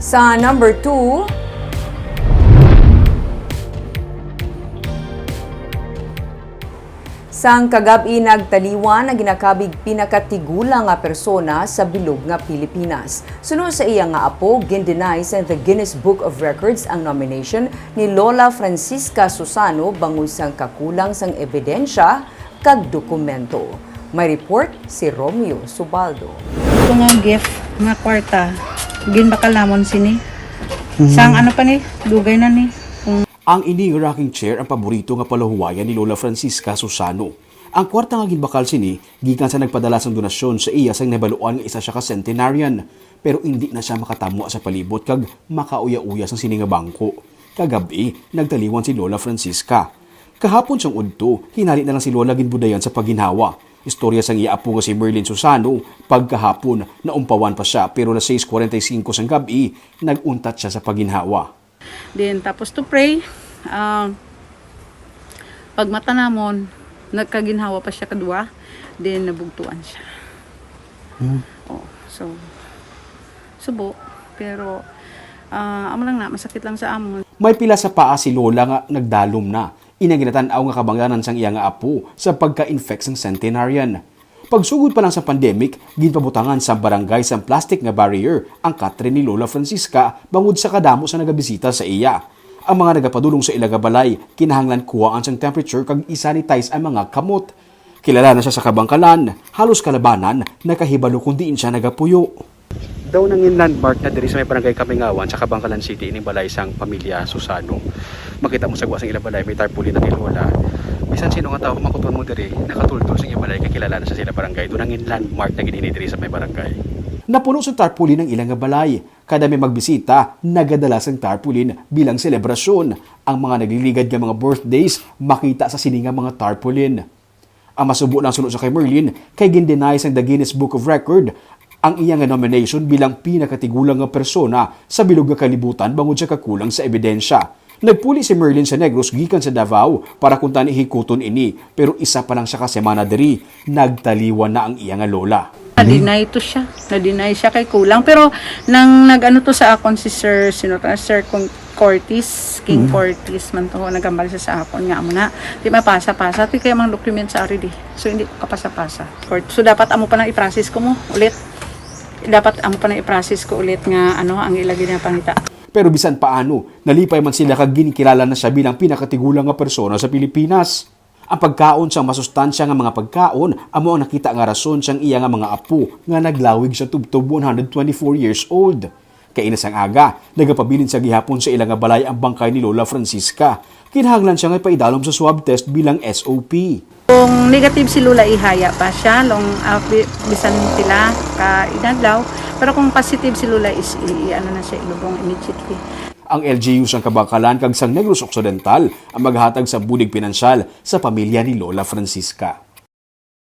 Sa number 2, sang kagabi nagtaliwan na ginakabig pinakatigulang nga persona sa bilog nga Pilipinas. Sunod sa iya nga apo, gindenay sa the Guinness Book of Records ang nomination ni Lola Francisca Susano bangod sang kakulang sang ebidensya kag dokumento. May report si Romeo Subaldo. Ito nga gift nga kwarta, ginbakalamon sini. Sang ano pa ni, dugay na ni. Ang ini rocking chair ang paborito nga palahuwayan ni Lola Francisca Susano. Ang kwarta nga ginbakal sini, gikan sa nagpadala sang donasyon sa iya sang nabaluan nga isa siya ka centenarian. Pero hindi na siya makatamo sa palibot kag makauya-uya sang sini nga bangko. Kagabi, nagtaliwan si Lola Francisca. Kahapon siyang udto, hinali na lang si Lola ginbudayan sa pagginhawa. Istorya sang iya apo nga si Merlin Susano, pagkahapon naumpawan pa siya pero na 6:45 sang gabi, naguntat siya sa pagginhawa. Then tapos to pray, pag mata namon, nagkaginhawa pa siya kadua, then nabugtuan siya. Oh, so, subo, pero amo lang na, masakit lang sa amon. May pila sa paa si Lola nga nagdalom na. Inaginatan-aw nga kabangganan sang iya nga apo sa pagka-infect sang centenarian. Pagsugod pa lang sa pandemic, ginpabutangan sa barangay sa plastic nga barrier ang katre ni Lola Francisca bangod sa kadamo sa nagabisita sa iya. Ang mga nagapadulong sa ilaga balay, kinahanglan kuwaan sang temperature kag isanitize ang mga kamot. Kilala na siya sa kabangkalan, halos kalabanan, nakahibalo kung diin siya nagapuyo. Daw nangin landmark na diri sa may barangay Kamingawan sa Kabangkalan City ining balay sang pamilya Susano. Makita mo sa guwasang ila balay may tarpaulin ng Lola. Bisan sino nga tao makutuan mo diri, nakatultol sa iya balay kay kilala na sa sila barangay. Doon nangin landmark na ginini diri sa may barangay. Napuno sa tarpaulin ng ilang nga balay. Kada may magbisita, nagadala sang tarpaulin bilang selebrasyon. Ang mga nagliligad nga mga birthdays makita sa sininga mga tarpaulin. Ang masubo lang sunod sa kay Merlin kay gindenay sang the Guinness Book of Record ang iyang nomination bilang pinakatigulang nga persona sa bilog nga kalibutan bangod sa kakulang sa ebidensya. Nagpuli si Merlin sa Negros gikan sa Davao para kunta ni hikuton ini pero isa pa lang siya ka semana diri nagtaliwan na ang iyang lola. Na-deny to siya. Na-deny siya kay kulang. Pero nang nag-ano to sa akon si Sir Cortis, King Cortis man to, nagambal siya sa akon nga amo na. Di mapasa-pasa. Di kaya mga document sa ari di. So hindi ko kapasa-pasa. So dapat amo pa nang i-process ko mo ulit. Dapat amo pa nang i-process ko ulit nga ano ang ilagay na pangita. Pero bisan paano, nalipay man sila kag ginikilala na siya bilang pinakatigulang nga persona sa Pilipinas. Ang pagkaon siyang masustansya nga mga pagkaon, amo ang nakita nga rason siyang iya nga mga apo nga naglawig sa tubtob 124 years old. Kay inasang aga, nagapabilin sa gihapon sa ilang nga balay ang bangkay ni Lola Francisca. Kinahanglan siya nga ipaidalom sa swab test bilang SOP. Kung negative si Lola, ihaya pa siya, bisan tila ka inadlaw. Pero kung positive si Lola, ano na siya, ilubong immediately. Ang LGU sang Kabangkalan kag sang Negros Occidental ang maghatag sa bulig pinansyal sa pamilya ni Lola Francisca.